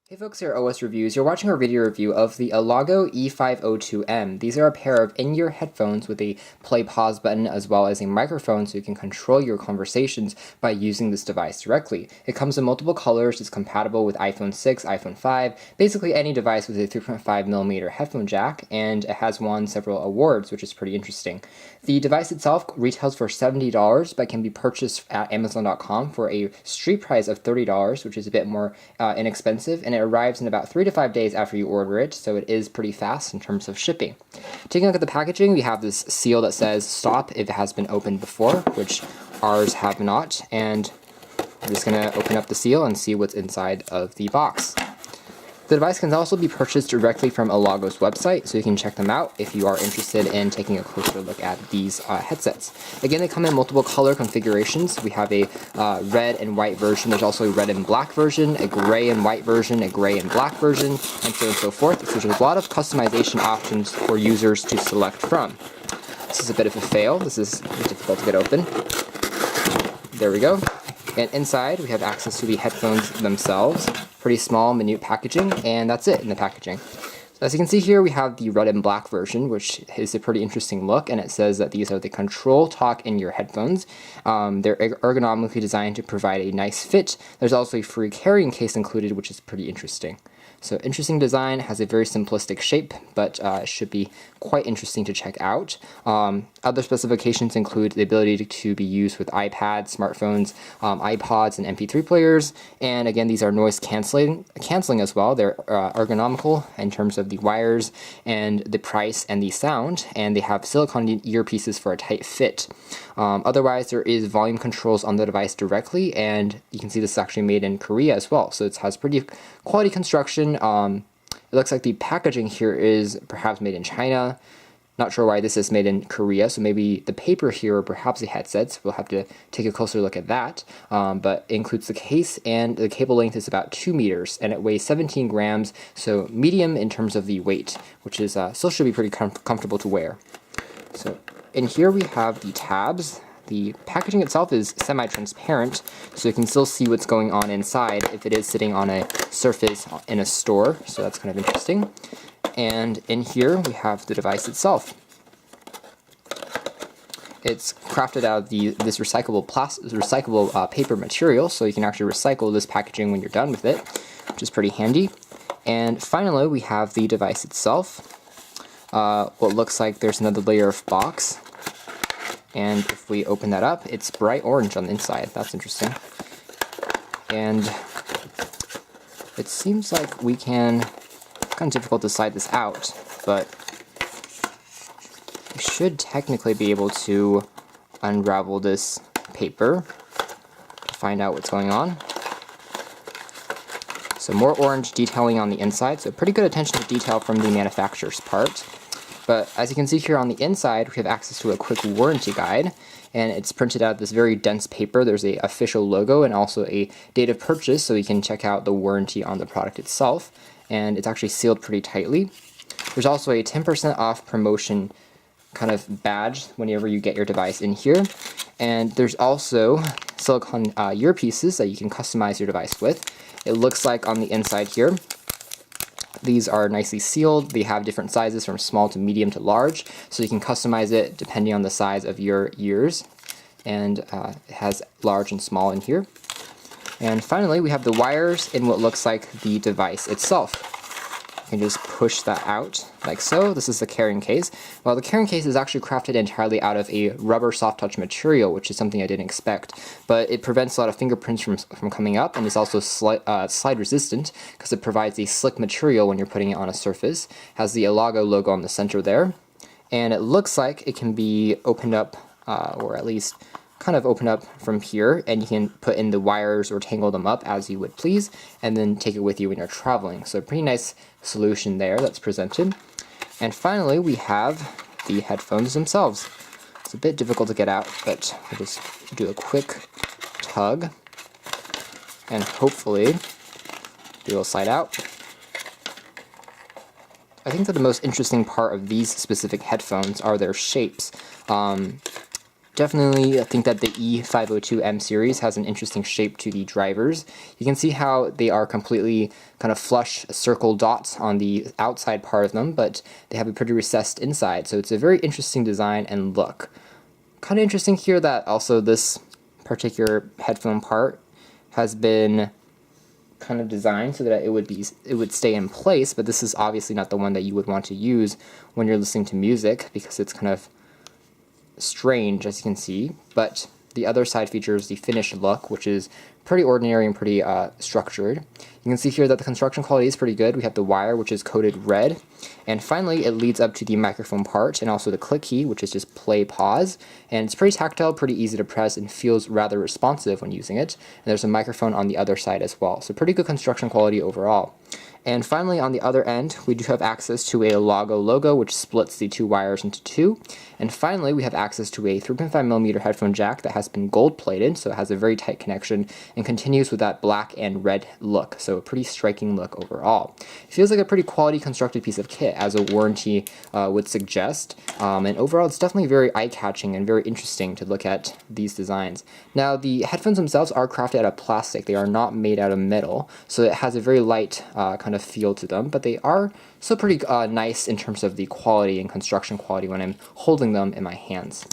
Hey folks, here at OS Reviews. You're watching our video review of the Elago E502M. These are a pair of in-ear headphones with a play-pause button as well as a microphone so you can control your conversations by using this device directly. It comes in multiple colors, it's compatible with iPhone 6, iPhone 5, basically any device with a 3.5mm headphone jack, and it has won several awards, which is pretty interesting. The device itself retails for $70, but can be purchased at Amazon.com for a street price of $30, which is a bit more inexpensive, and it arrives in about 3 to 5 days after you order it, so it is pretty fast in terms of shipping. Taking a look at the packaging, we have this seal that says stop if it has been opened before, which ours have not, and I'm just going to open up the seal and see what's inside of the box. The device can also be purchased directly from Elago's website, so you can check them out if you are interested in taking a closer look at these headsets. Again, they come in multiple color configurations. We have a red and white version. There's also a red and black version, a gray and white version, a gray and black version, and so forth. So there's a lot of customization options for users to select from. This is a bit of a fail. This is difficult to get open. There we go. And inside, we have access to the headphones themselves. Pretty small, minute packaging, and that's it in the packaging. So as you can see here, we have the red and black version, which is a pretty interesting look, and it says that these are the Control Talk in-ear headphones. They're ergonomically designed to provide a nice fit. There's also a free carrying case included, which is pretty interesting. So interesting design, has a very simplistic shape, but it should be quite interesting to check out. Other specifications include the ability to be used with iPads, smartphones, iPods, and MP3 players. And again, these are noise canceling as well. They're ergonomical in terms of the wires and the price and the sound, and they have silicone earpieces for a tight fit. Otherwise, there is volume controls on the device directly, and you can see this is actually made in Korea as well. So it has pretty quality construction. It looks like the packaging here is perhaps made in China. Not sure why this is made in Korea, so maybe the paper here or perhaps the headsets. We'll have to take a closer look at that. But it includes the case, and the cable length is about 2 meters, and it weighs 17 grams, so medium in terms of the weight, which is still should be pretty comfortable to wear. So in here we have the tabs. The packaging itself is semi-transparent, so you can still see what's going on inside if it is sitting on a surface in a store, so that's kind of interesting. And in here we have the device itself. It's crafted out of this recyclable paper material, so you can actually recycle this packaging when you're done with it, which is pretty handy. And finally, we have the device itself. What looks like there's another layer of box. And if we open that up, it's bright orange on the inside. That's interesting. And it seems like we can, kind of difficult to slide this out, but we should technically be able to unravel this paper to find out what's going on. So more orange detailing on the inside, so pretty good attention to detail from the manufacturer's part. But as you can see here on the inside, we have access to a quick warranty guide, and it's printed out this very dense paper. There's a official logo and also a date of purchase, so you can check out the warranty on the product itself, and it's actually sealed pretty tightly. There's also a 10% off promotion kind of badge whenever you get your device in here, and there's also silicone earpieces that you can customize your device with. It looks like on the inside here, these are nicely sealed. They have different sizes from small to medium to large, so you can customize it depending on the size of your ears. And it has large and small in here. And finally, we have the wires in what looks like the device itself. You can just push that out like so. This is the carrying case. Well, the carrying case is actually crafted entirely out of a rubber soft touch material, which is something I didn't expect. But it prevents a lot of fingerprints from coming up, and is also slide resistant because it provides a slick material when you're putting it on a surface. It has the Elago logo on the center there, and it looks like it can be opened up, or at least kind of open up from here, and you can put in the wires or tangle them up as you would please, and then take it with you when you're traveling. So a pretty nice solution there that's presented. And finally, we have the headphones themselves. It's a bit difficult to get out, but we'll just do a quick tug, and hopefully they will slide out. I think that the most interesting part of these specific headphones are their shapes. Definitely think that the E502M series has an interesting shape to the drivers. You can see how they are completely kind of flush circle dots on the outside part of them, but they have a pretty recessed inside, so it's a very interesting design and look. Kind of interesting here that also this particular headphone part has been kind of designed so that it would stay in place, but this is obviously not the one that you would want to use when you're listening to music because it's kind of strange, as you can see. But the other side features the finished look, which is pretty ordinary and pretty structured. You can see here that the construction quality is pretty good. We have the wire, which is coated red, and finally it leads up to the microphone part and also the click key, which is just play pause, and it's pretty tactile, pretty easy to press, and feels rather responsive when using it. And there's a microphone on the other side as well, so pretty good construction quality overall. And finally, on the other end, we do have access to a Elago logo, which splits the two wires into two. And finally, we have access to a 3.5mm headphone jack that has been gold-plated, so it has a very tight connection and continues with that black and red look, so a pretty striking look overall. It feels like a pretty quality constructed piece of kit, as a warranty would suggest, and overall it's definitely very eye-catching and very interesting to look at these designs. Now, the headphones themselves are crafted out of plastic. They are not made out of metal, so it has a very light kind of feel to them, but they are still pretty nice in terms of the quality and construction quality when I'm holding them in my hands.